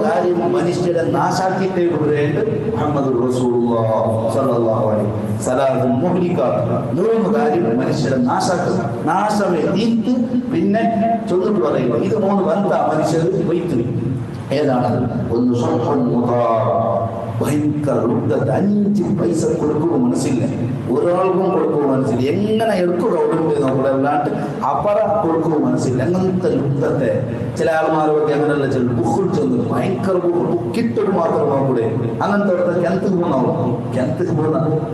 കാര്യം മനുഷ്യരെ നാശാക്കിയിട്ടേ വിടുകയുണ്ട്. മുഹമ്മദ് റസൂലുള്ളാഹി സ്വല്ലല്ലാഹു അലൈഹി സലാത്തുൽ മുഹ്ലികാത്ത്. 3 കാര്യം മനുഷ്യരെ നാശാക്കുക. നാശമേ തീർത്ത് പിന്നെ ചൊല്ലിട്ട് പറയുക. ഇത് 3 ബന്ധ മനുഷ്യർ വൈത്തു. ഏതാണ്? ഒന്ന് സ്വഹുൽ മുതാഅ, ഭയങ്കര വൃദ്ധത. 5 പൈസ കൊടുക്കുക മനസ്സില്ല, ഒരാൾക്കും കൊടുക്കുക മനസ്സില്ല. എങ്ങനെ എടുക്കുക അവിടെ നോക്കുക, അല്ലാണ്ട് അപ്പറ കൊടുക്കുക മനസ്സില്ല. അങ്ങനത്തെ വൃദ്ധത്തെ ചില ആൾമാരൊക്കെ അങ്ങനെയല്ല ചെല്ലും. ബുക്കിൽ ചെന്ന് ഭയങ്കര ബുക്കിട്ടൊരു മാത്രം നോക്കൂടെ. അങ്ങനത്തെ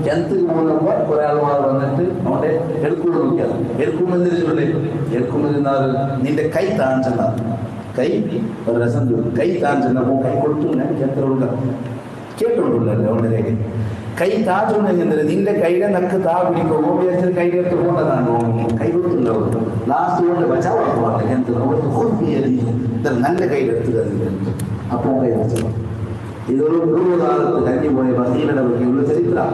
കിണത്തുക്ക് പോകുന്നപ്പോൾ കുറെ ആൾമാർ വന്നിട്ട് അവിടെ എടുക്കുക നോക്കിയാൽ എടുക്കുമെന്ന് ചൊല്ലേ. എടുക്കുമെന്നാൽ നിന്റെ കൈ താഴ്ചെന്നാൽ കൈ ഒരു രസം കൈ താഴ്ചെന്നപ്പോൾ കൈ കൊടുത്തു ഞാൻ കിണത്തിലുള്ള കേട്ടുകൊണ്ടുള്ളല്ലോ. അവിടെ കൈ താഴ്ചുണ്ടെങ്കിൽ നിന്റെ കൈയുടെ നക്ക് താ പിടിക്കുമോ വിചാരിച്ചത് കൈയുടെ അടുത്ത് പോകേണ്ടതാണ്. കൈ കൊടുത്തുണ്ടാവും. ലാസ്റ്റ് കൊണ്ട് ബച്ചാവാക്കുവാണ് കിണത്തിൽ നല്ല കൈയിലെടുത്ത് തരുന്നുണ്ട്. അപ്പോൾ കൈ വെച്ചോ. ഇതൊരു കാലത്ത് കഴിഞ്ഞു പോയ ബഹീലയുടെ പറ്റിയുള്ള ചരിത്രം.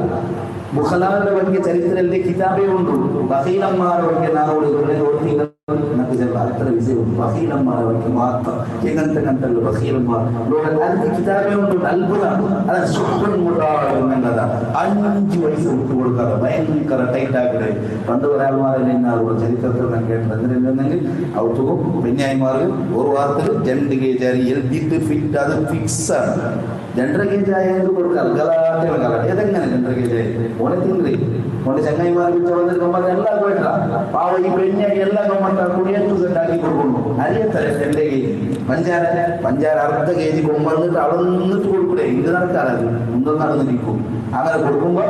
ബുഖലാരുടെ പറ്റിയ ചരിത്രത്തിന്റെ കിതാബേ ഉണ്ടു. ബഹീലന്മാരുടെ പറ്റിയ നാളോട് നമുക്ക് ചില അത്ര വിജയവും ബഹീലന്മാരെ പറ്റി മാത്രം എങ്ങനത്തെ ബഹീലന്മാർ അതിന്റെ കിതാബേ ഉണ്ട്. അത്ഭുതമാണ്. അത് സുഖമുണ്ടാകുന്നതാണ്. 5 വയസ്സ് വിട്ടു കൊടുക്കാതെ ഭയങ്കര ടൈറ്റ് ആക്കട്ടെ. പണ്ട് ഒരാൾമാരെ ചരിത്രത്തിൽ ഞാൻ കേട്ടത് എന്തിനെങ്കിൽ ഔത്തും പെഞ്ഞായിമാർ ഒരു വാർത്തയിൽ 2 കേജ് എൽബിട്ട് ഫിറ്റ് അത് ഫിക്സ് ആണ്. 2.5 കേജ് ആയത് കൊടുക്കാറ് ഗലാട്ടെ ഏതെങ്ങനെ 2.5 കേജ് ആയി ഓനെ തിന്നേ ഓന്റെ ചങ്ങായിമാർ വന്നിട്ട് ഗമ്മത്ത് എല്ലാം പോയിട്ടാ പാവ ഈ പെഞ്ഞായി എല്ലാം ഗമ്മത്താ കുടിയേറ്റു സെറ്റാക്കി കൊടുക്കുന്നു. അറിയത്തല്ലേ 2 കേജ് പഞ്ചാര അർദ്ധ കേജി കൊമ്പന്നിട്ട് അളന്നിട്ട് കൊടുക്കൂടെ. ഇത് നടക്കാറത് മുന്തം നടന്നിരിക്കും. അങ്ങനെ കൊടുക്കുമ്പോ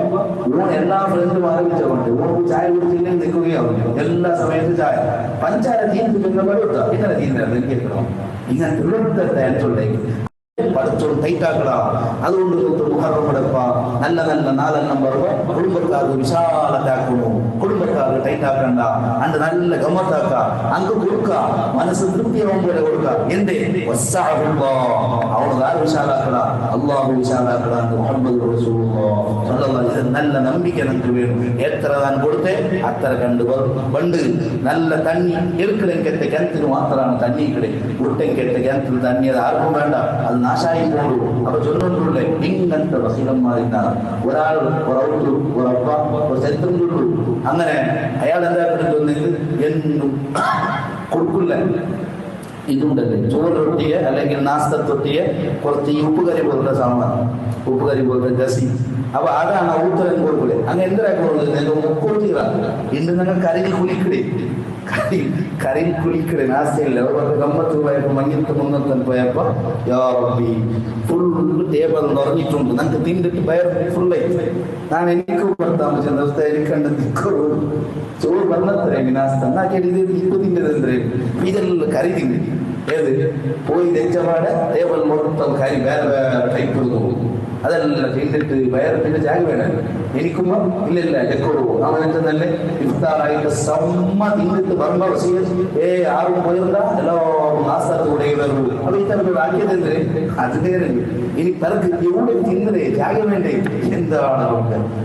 ഓൺ എല്ലാ ഫ്രണ്ടും ആരംഭിച്ചോണ്ട് ഓർക്ക് ചായ കുടിച്ചില്ലെങ്കിൽ നിൽക്കുകയാവും. എല്ലാ സമയത്തും ചായ പഞ്ചാര തീർത്തിട്ട് പടുത്താ ഇന്നലെ തീരുന്നത് എനിക്ക് കേൾക്കണം. ഇങ്ങനെ ആൻസുണ്ടെങ്കിൽ പഠിച്ചോണ്ട് ടൈറ്റാക്കടാ. അതുകൊണ്ട് മുഹറം എടുപ്പ നല്ല നല്ല 4 വരുമ്പോ കുടുംബക്കാർക്ക് വിശാലത്താക്കുന്നു. കുടുംബക്കാർക്ക് ടൈറ്റാക്കണ്ട, അണ്ട് നല്ല ഗമ്മത്താക്ക, അങ്ക് കൊടുക്ക, മനസ്സ് തൃപ്തിയാവുമ്പോൾ കൊടുക്ക. എന്റെ അവള് വിശാലാക്കട, അള്ളാഹു വിശാലാക്കട. മുഹമ്മദ് റസൂലുള്ളാഹി നല്ല നമ്പിക്ക നമുക്ക് വേണം. എത്ര താൻ കൊടുത്തേ അത്ര കണ്ട് പണ്ട് നല്ല തണ്ണി എടുക്കലെങ്കത്തെ കിണറ്റിന് മാത്രമാണ് തണ്ണി കിടേ. ഉട്ടെങ്കെട്ട കിണറ്റിൽ തണ്ണിയത് ആർക്കും വേണ്ട, അത് നാശായി പോകൂ. അപ്പൊ ചൊല്ലുകൊണ്ടുള്ളേ ഇങ്ങനത്തെ വസീലന്മാരിന്നാണ്. ഒരാൾ ഒരൗട്ടു ഒരപ്പ ഒരു ചരിത്രം കൊണ്ടു. അങ്ങനെ അയാൾ എന്താ കിട്ടുന്നത് എന്നും കൊടുക്കില്ല. ഇതുണ്ടല്ലേ ചോറൊട്ടിയെ അല്ലെങ്കിൽ നാസ്തൊട്ടിയെ കുറച്ച് ഈ ഉപ്പുകറി പോലുള്ള സാമാൻ, ഉപ്പുകറി പോലുള്ള ഗസി. അപ്പൊ അതാണ് ഔത്തരം കൊടുക്കൂടെ. അങ്ങ് എന്തിനാക്കുന്നത് മുക്കോട്ടികളാണ്. ഇന്ന് നിങ്ങൾ കരയിൽ കുളിക്കടേ, കരയിൽ കുളിക്കടേ നാസ്തയില്ല. അവർക്ക് ഗമ്മത്ത് പോയപ്പോ മഞ്ഞത്ത് മുന്നത്തൻ പോയപ്പോ ഫുൾ ടേബിൾ നിറഞ്ഞിട്ടുണ്ട്. നമുക്ക് തിന്നിട്ട് വയർ ഫുള്ളായി. ഞാൻ എനിക്ക് താമസിച്ച ദിവസത്തെ എനിക്കണ്ട് നിൽക്കുള്ളൂ. ചോറ് വന്നത്രേ നാസ്ത എന്നാക്കിയിട്ട് ഇത് ഇപ്പൊ തിന്നത് ഇതെല്ലാം കറി തിന്നു. ഏത് പോയി തെച്ചപാടെ ടേബിൾ മൊത്തം കരി വേറെ വേറെ ടൈപ്പ് പോകും. അതെല്ലാം തിന്നിട്ട് വയറ് പിന്നെ ചായ വേണം. എനിക്കുമ്പോ ഇല്ല ചെക്കോട് പോകും. അവനെന്താ നല്ല ഇഫ്താറായിട്ട് സമ്മ തിന്നിട്ട് വരുമ്പോ ആരും പോയിരുന്നാ എല്ലാവരും നാസ്തൂടെ വരുള്ളൂ. അപ്പൊ ഇത്തരം ആക്കിയതെന്തേ അത് നേരെ ഇനി പിറക്ക് എവിടെ തിന്നതേ ചായ വേണ്ടേ എന്താണ്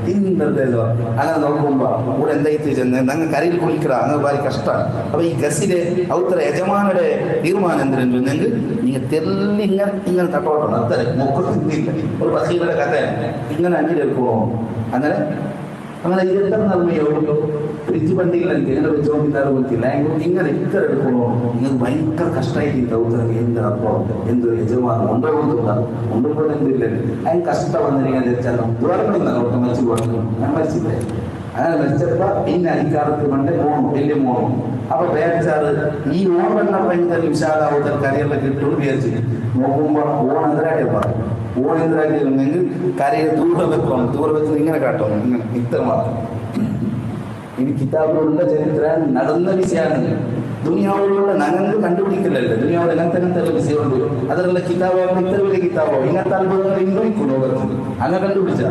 തിന്നതോ. അങ്ങനെ നോക്കുമ്പോ ഇവിടെ എന്തായിട്ട് ചെന്ന് ഞങ്ങൾ കരയിൽ കുളിക്കടാ, അങ്ങനെ ഭാരി കഷ്ടമാണ്. അപ്പൊ ഈ ഗസിലെ ഔത്ര യജമാനുടെ തീരുമാനം എന്തിനെങ്കിൽ നിങ്ങൾ തെല്ലി ഇങ്ങനെ തട്ടോട്ടണം. അത്ര മൊക്ക തിന്നില്ല. ഒരു ബസീലയുടെ കഥ ഇങ്ങനെ അഞ്ചിലെടുക്കുമോ അങ്ങനെ അങ്ങനെ ഇതെത്ര നന്മയോ ഫ്രിഡ്ജ് വണ്ടിയിൽ എനിക്ക് എങ്ങനെ വെച്ചോണ്ടില്ലാതെ പോയിട്ടില്ല. ഇങ്ങനെ ഇത്ര എടുക്കണോ നിങ്ങൾക്ക് ഭയങ്കര കഷ്ടമായിട്ട് ഔത്തരം എന്തപ്പോ എന്ത് യജമാനം കൊണ്ടുപോകുന്ന എന്തില്ല അതിന് കഷ്ടം വന്നിരിക്കാൻ വെച്ചാൽ വേറെ മരിച്ചു പോകണം. ഞാൻ മരിച്ചില്ലേ. അങ്ങനെ മരിച്ചപ്പോ പിന്നെ അരിക്കാർക്ക് പണ്ട് വലിയ മോണം. അപ്പൊ പേരച്ചാറ് ഈ ഓണെല്ലാം ഭയങ്കര വിശാലാവുന്ന കറിയെല്ലാം കിട്ടുമെന്ന് വിചാരിച്ചു നോക്കുമ്പോ ഓണെന്തരാക്കിയ പറഞ്ഞു. ഓണെന്തരാക്കിയിരുന്നെങ്കിൽ കരയെ ദൂരം വെക്കണം. ദൂരം വെച്ചത് ഇങ്ങനെ കാട്ടോ, ഇങ്ങനെ ഇത്ര മാത്രം. ഇനി കിതാബിലുള്ള ചരിത്രം നടന്ന വിഷയമാണ്. ദുനിയാവിലുള്ള ഞങ്ങൾക്ക് കണ്ടുപിടിക്കില്ലല്ലോ. ദുനിയാവിൽ അങ്ങനത്തെ വിഷയമുണ്ട്. അതിലുള്ള കിതാബാണ് ഇത്ര വലിയ കിതാബോ ഇങ്ങനത്തെ അത്ഭുതങ്ങൾ ഇന്നും അങ്ങനെ കണ്ടുപിടിച്ച.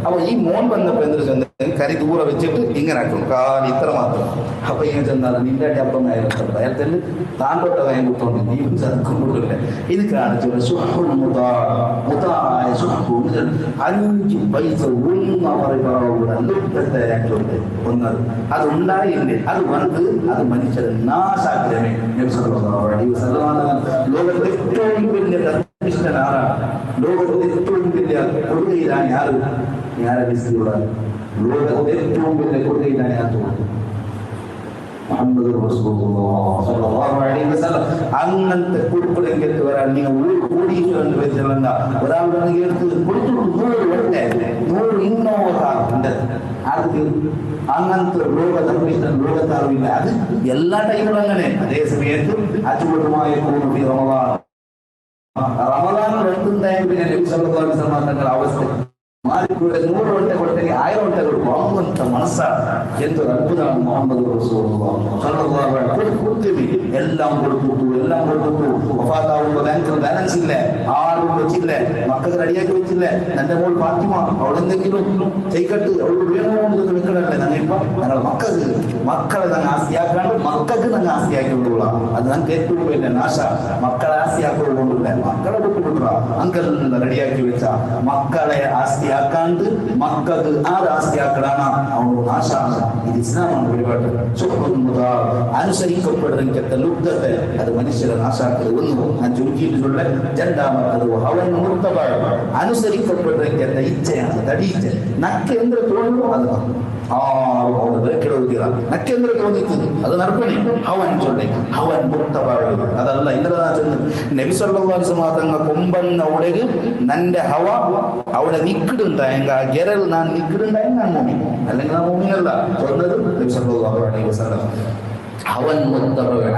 അപ്പൊ ഈ മോൻ വന്നപ്പോ എന്തൊരു ചെന്ന് കരി ദൂരെ വെച്ചിട്ട് ഇങ്ങനെ ആക്കും കാലി ഇത്ര മാത്രം. അപ്പൊ ഇങ്ങനെ ചെന്നാൽ നിന്റെ അപ്പം അയാൾ താണ്ടോട്ട വയം കുത്തോണ്ട് നീയും ചതക്കൊണ്ടില്ല. ഇത് കാണിച്ചു 5 പൈസ ഒന്നത് അതുണ്ടായില്ലേ. അത് വന്ന് അത് മനുഷ്യരെ നാശാഗ്രമേ. ലോകത്തെ ഏറ്റവും വലിയ ആരാണ്? ലോകത്തെ ഏറ്റവും വലിയ കൊടുകയിലാണ് ആരെ ബിസിയുള്ള ലോകത്തെ ഏറ്റവും വലിയ കൊടുകയിലാണ് ഞാൻ തോന്നുന്നു മുഹമ്മദ് റസൂലുള്ളാഹി സ്വല്ലല്ലാഹു അലൈഹി വസല്ലം. അങ്ങനത്തെ കൊടുക്കലെങ്കിൽ വരാൻ നിങ്ങൾ കോടീശ്വരൻ വെച്ചിട്ടുള്ള ഒരാളുടെ എടുത്ത് കൊടുത്തു 100 ഇന്നോവതാറുണ്ട്. അത് അങ്ങനത്തെ ലോകത്തറിവില്ല. അത് എല്ലാ ടൈമിലും അങ്ങനെ. അതേ സമയത്ത് അച്ചുകൊടുമായ റമദാൻ എടുത്തുണ്ടായ പിന്നെ നബി സല്ലല്ലാഹു അലൈഹി വസല്ലം തങ്ങളുടെ അവസ്ഥ 100 ಹೊಟ್ಟೆ ಕೊಡ್ತೇನೆ 1000 ಹೊಟ್ಟೆ ಕೊಡುವ ಅಂಗುವಂತ ಮನಸ್ಸ ಎಂತ ಅದ್ಭುತ ಮೊಹಮ್ಮದ್ ರಸೂಲುಲ್ಲಾಹ್ ಸಲ್ಲಲ್ಲಾಹು ಅಲೈಹಿ ವಸಲ್ಲಂ. എല്ലാം കൊടുത്തു വഫാത്താവുമ്പോൾ ബാങ്കിൽ ബാലൻസ് ഇല്ല, ആരും വെച്ചില്ല, മക്കൾക്ക് റെഡിയാക്കി വെച്ചില്ല. എന്റെ മോൾ ഫാത്തിമ അവളെന്തെങ്കിലും ചെയ്യട്ട് അവൾ വേണമെന്ന് നിൽക്കണല്ലേ. ഞങ്ങൾ മക്കളെ ഞങ്ങൾ ആസ്തിയാക്കാണ്ട് മക്കൾക്ക് ഞങ്ങൾ ആസ്തിയാക്കിക്കൊണ്ടുള്ള അത് ഞങ്ങൾക്ക് ഏറ്റവും വലിയ നാശ. മക്കളെ ആസ്തിയാക്കൊണ്ടുള്ള മക്കളെ വിട്ടുകൊണ്ടുള്ള അങ്കൽ റെഡിയാക്കി വെച്ച മക്കളെ ആസ്തിയാക്കാണ്ട് മക്കൾക്ക് ആര് ആസ്തിയാക്കലാണ് അവന് നാശാണ്. ഇത് ഇസ്ലാമാണ് പരിപാടി. അനുസരിക്കപ്പെടുന്ന ലുബ്ധത്തെ അത് മനുഷ്യരെ നാശാക്കൽ ഒന്നു ഞാൻ ചുരുക്കിയിട്ടുള്ള രണ്ടാമത്തത് അവൻ മുർത്തബഅ അനുസരിക്കപ്പെടുന്ന ഇച്ഛയാണ് തടീച്ച നക്കെന്ത് തോന്നുന്നു അത് നക്കെന്ത് തോന്നിച്ചു അത് നർപ്പണി അവൻ ചൊല്ലി അവൻ മുർത്തബഅ അതല്ല ഇന്നലെ നബി സല്ലല്ലാഹു അലൈഹി വസല്ലം തങ്ങൾ കൊമ്പന്ന ഉടക് നന്റെ ഹവ അവിടെ നിക്കിടുണ്ടായെങ്ക ഗെരൽ നാൻ നിക്കിടുണ്ടായ ഞാൻ മോമിൻ അല്ലെങ്കിൽ നാ മോമിനല്ല ചൊന്നത് നബി സല്ലല്ലാഹു അലൈഹി വസല്ലം. അവൻ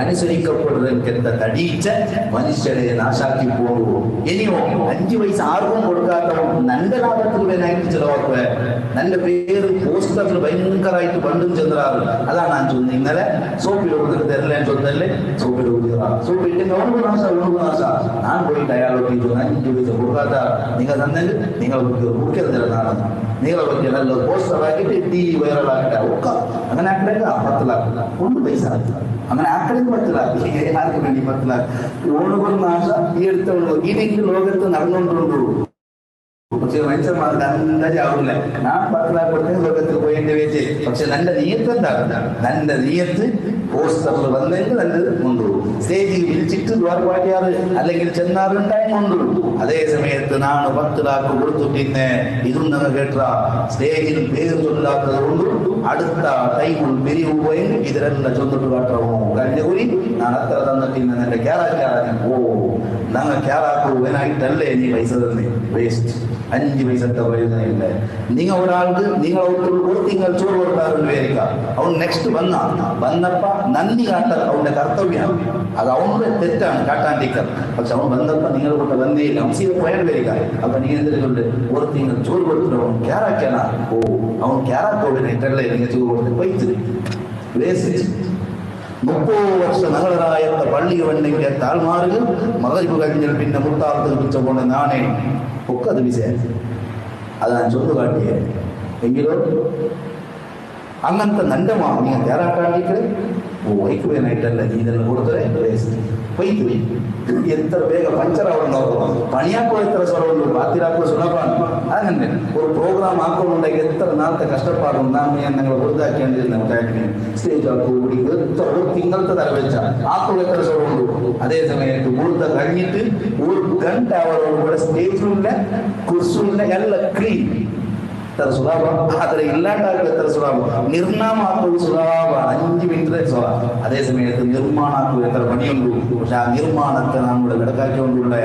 അനുസരിക്കപ്പെടുന്ന തടീച്ച മനുഷ്യരെ നാശാക്കി പോകുമോ? ഇനിയോ 5 പൈസ ആർക്കും കൊടുക്കാത്തവൻ നന്റെ ലാഭത്തിൽ വേനായിട്ട് ചിലവാക്കുക. നന്റെ പേര് പോസ്റ്ററിൽ ഭയങ്കരമായിട്ട് പണ്ടും ചെന്നാറ്. അതാണ് ഞാൻ ചൊന്നത്. ഇന്നലെ സോപ്പിൽ തരലാൻ ചൊന്നല്ലേ സോപ്പിൽ സോപ്പ് ഇല്ലെങ്കിൽ അവർക്ക് നാശ ഞാൻ പോയിട്ട് അയാളോട് 5 പൈസ കൊടുക്കാത്ത നിങ്ങൾ തന്നെങ്കിൽ നിങ്ങൾ മുഖ്യതരാണ്. നിങ്ങളെ പറ്റി നല്ല പോസ്റ്ററാക്കിയിട്ട് ടി വൈറലാക്കിട്ട് ഒക്കെ അങ്ങനെ ആക്കണമെങ്കിൽ 10 ലാഖ് 1 പൈസ അങ്ങനെ ആക്കണമെങ്കിൽ 10 ലാഖ് ആർക്ക് വേണ്ടി 10 ലാഖ് ഓണുകൊണ്ട നാശ ഈ അടുത്തുള്ളൂ. ഇനിക്ക് ലോകത്ത് നടന്നുകൊണ്ടുള്ളൂ. പക്ഷെ മനുഷ്യന്മാർക്ക് അന്നേരം ആവില്ല. ഞാൻ 10 ലാഖ് കൊടുത്ത് ലോകത്തിൽ പോയതിന്റെ വെച്ച്. പക്ഷെ നല്ല നീയത്ത് എന്താണ്? നല്ല നീയത്ത് പോസ്റ്ററിൽ വന്നെങ്കിൽ നല്ലത് കൊണ്ടുപോകും. സ്റ്റേജിൽ വിളിച്ചിട്ട് ദ്വാരപാടിയാറ് അല്ലെങ്കിൽ ചെന്നാറുണ്ടായി കൊണ്ടുപോകും. അതേ സമയത്ത് നാണ് 10 ലാഖ് കൊടുത്തിട്ട് ഇതും നിങ്ങൾ കേട്ട സ്റ്റേജിൽ പേര് ചൊല്ലാത്തത് കൊണ്ട് അടുത്ത ടൈമിൽ പിരിവ് പോയി ഇതിലെല്ലാം ചൊന്നിട്ട് കാട്ടമോ കഴിഞ്ഞ കൂടി ഞാൻ അത്ര തന്നിട്ടില്ല എന്റെ ക്യാറാക്കാറാൻ ഞങ്ങൾ ക്യാറാക്കുവാനായിട്ടല്ലേ നീ പൈസ തന്നെ വേസ്റ്റ് 5 പൈസത്തെ പ്രയോജനമില്ല. നിങ്ങൾ ഒരാൾക്ക് നിങ്ങൾ നിങ്ങൾ ചോറ് കൊടുക്കാറുണ്ട് വിചാരിക്കാം. അവൻ നെക്സ്റ്റ് വന്നപ്പ നന്ദി കാട്ടൽ അവന്റെ കർത്തവ്യമാണ്. അത് അവന്റെ തെറ്റാണ് കാട്ടാണ്ടിക്കൽ. പക്ഷെ അവൻ വന്നപ്പ നിങ്ങൾ കൊണ്ട് വന്നേയില്ല. അവൻ സീത പോയാൽ വരിക. അപ്പൊ നീ എന്തുകൊണ്ട് ഓർത്ത് നിങ്ങൾ ചോറ് കൊടുത്തിട്ട് അവൻ ക്യാറാക്കാനാ അവൻ ക്യാറാക്കോടിനായിട്ടല്ലേ നിങ്ങൾ ചോറ് കൊടുത്ത് പൈസ വേസ്റ്റ്. 30 വർഷം നഗരായത്തെ പള്ളി വണ്ടെങ്കിൽ താഴ്മാറുക മകരിപ്പ് കഴിഞ്ഞാൽ പിന്നെ മുട്ടാർത്ത് പിടിച്ച കൊണ്ട് നാണേ ഒക്കെ അത് വിചാരിച്ചു. അത് ഞാൻ ചൊന്നു കാട്ടിയേ എങ്കിലോ അങ്ങനത്തെ നല്ലമാണ് നിങ്ങൾ തയ്യാറാക്കാണ്ടിട്ട് വൈക്കുവാനായിട്ടല്ല നീ ഇതെല്ലാം കൊടുത്തേ പൈക്ക് എത്ര വേഗം പഞ്ചറാവുന്ന പണിയാക്കോ എത്ര സ്വരമുള്ളൂ ബാത്തിരാക്കോ സുലഭാണ്. അങ്ങനെ ഒരു പ്രോഗ്രാം ആക്കുന്നുണ്ടെങ്കിൽ എത്ര നാളത്തെ കഷ്ടപ്പാടും നാം ഞങ്ങൾ വലുതാക്കേണ്ടിരുന്ന സ്റ്റേജ് ആക്കോ എത്ര തിങ്കളത്തെ തലവെച്ച ആക്കോ എത്ര സ്വരമുള്ളൂ. അതേ സമയത്ത് കൂടുതൽ കഴിഞ്ഞിട്ട് 1 ಗಂಟೆ ಅವರೊಳಗೆ ಕೂಡ സ്റ്റേജിലുള്ള കുർസുള്ള എല്ലാം ക്ലീൻ എത്ര സുലഭം. ಆದರೆ ഇല്ലാണ്ടാക്കുക എത്ര സുലഭം. നിർമ്മാണം ആക്കുക സുലഭമാണ് 5 മിനിറ്റിലെ സുലഭം. അതേ സമയത്ത് നിർമ്മാണം ആക്കുക എത്ര പണിയുള്ളൂ. പക്ഷെ ആ നിർമ്മാണത്തെ നമ്മുടെ കിടക്കാക്കിക്കൊണ്ടുള്ള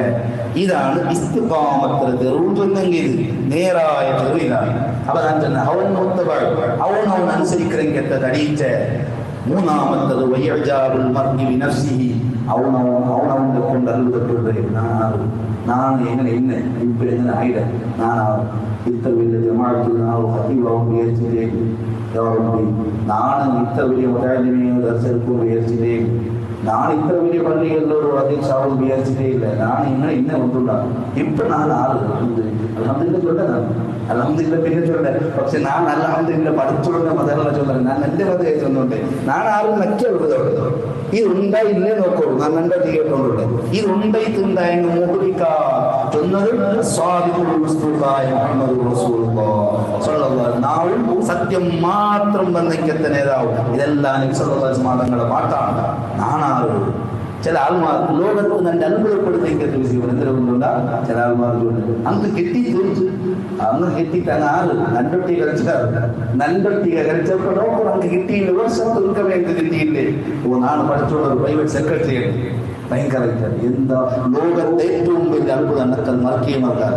ഇതാണ് ഇസ്തിഖാമത്ത് തെറുവെന്നെങ്കിൽ നേരായ തെറിവിലാണ്. അപ്പൊ ഞാൻ തന്നെ അവൻ അവൻ അനുസരിക്കലെങ്കിൽ തടിയിച്ച. മൂന്നാമത്തത് വയ്യജാബുൽ മർഇ ബിനഫ്സിഹി അവനവന്റെ കൊണ്ട് അരുളപ്പെട്ടുള്ളത് ನಾನು എങ്ങനെ ഇന്ന് ഇപ്പൊ എങ്ങനെ ആയില്ല ನಾನು ഇത്ര വലിയ ജമാഅത്തിൽ ನಾವು ഹതീബാവും വിചാരിച്ചിട്ടേക്ക് ನಾನು ഇത്ര വലിയ മുതാലിമിയെ ദർശനക്കും വിചാരിച്ചിട്ടേക്ക് ನಾನು ഇത്ര വലിയ പള്ളികളിലൊരു അധ്യക്ഷാവും വിചാരിച്ചിട്ടേ ഇല്ല. ഞാൻ ഇങ്ങനെ ഒന്നുണ്ടാകും. ഇപ്പൊ ഞാൻ അൽഹംദുലില്ലാഹ് ചൊല്ലതാണ്. അൽഹംദുലില്ലാഹ് പിന്നെ ചൊല്ല. പക്ഷെ ഞാൻ അൽഹംദുലില്ലാഹ് പഠിച്ചുകൊണ്ട മതങ്ങളെ ചൊല്ലണം. ഞാൻ എന്റെ മതയെ ചൊന്നുണ്ട്. ഞാൻ ആരും നക്കിയുള്ളത് ഇതുണ്ടായില്ലേ നോക്കൂ. ഞാൻ എന്റെ കേട്ടുകൊണ്ടുണ്ട് ഇതുണ്ടായിട്ടുണ്ടായെങ്കിൽ മുഹരിക്ക ചൊന്നത് സ്വാദിഖുൽ മുസ്തഫായ മുഹമ്മദ് റസൂലുള്ളാഹി സ്വല്ലല്ലാഹു അലൈഹി വസല്ലം. സത്യം മാത്രം വന്നിക്കത്തെ നേതാവ്. ഇതെല്ലാം നബി സല്ലല്ലാഹു അലൈഹി വസല്ലം തങ്ങളുടെ പാട്ടാണ്. നാണാറ് ചില ആൾമാർക്ക് ലോകത്ത് നല്ല അത്ഭുതപ്പെടുത്തേക്കത്തെ വിഷയം എന്തെങ്കിലുണ്ടാ ചില ആൾമാർക്ക് അന്ന് കെട്ടി തീർച്ചു അന്ന് കെട്ടിട്ട് അങ്ങ് ആറ് നണ്ടൊട്ടി കളിച്ചാറ് നണ്ടൊട്ടി കളിച്ചപ്പോൾ നമുക്ക് കിട്ടിയില്ല വർഷം തീർക്കമേ കിട്ടിയില്ലേ ഓ നാളെ പഠിച്ചുള്ള ഒരു പ്രൈവറ്റ് സെക്രട്ടറി ഭയങ്കര എന്താ ലോകത്തെ ഏറ്റവും വലിയ അത്ഭുതം നക്കൽ മറക്കിയമാർക്കാർ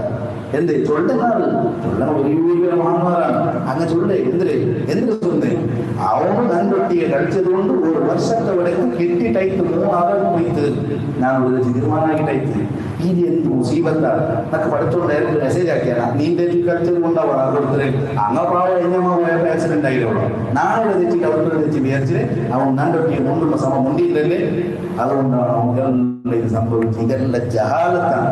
എന്ത് ചൊല്ലുന്നാൾ ചൊല്ലാൻ ഒരു മഹാന്മാരാണ് അങ്ങ് ചൊല്ലേ എന്തിന് ചൊല്ലേ അവന് നണ്ടൊട്ടിയെ കളിച്ചത് കൊണ്ട് ഒരു വർഷത്തെ വടക്കും കെട്ടിട്ടായിട്ട് 3 പോയിട്ട് ഞാൻ ഒരു തീരുമാനമായിട്ടായിട്ട് ഇത് എന്ത് മുസീബത്താണ് എന്നൊക്കെ പഠിച്ചോണ്ട് മെസ്സേജ് ആക്കിയാണ് നീ തെറ്റി കളിച്ചത് കൊണ്ടാണ് കൊടുത്തത് അങ്ങ പാവ എഞ്ഞമ്മ പോയപ്പോൾ ആക്സിഡന്റ് ആയില്ലോ നാളെ തെറ്റി അവർക്ക് തെറ്റി വിചാരിച്ച് അവൻ നണ്ടൊട്ടിയെ മുണ്ടുള്ള സമയം മുണ്ടിയില്ലല്ലേ അതുകൊണ്ടാണ് അവൻ ഇത് സംഭവിച്ചത് ഇതെല്ലാം ജഹാലത്താണ്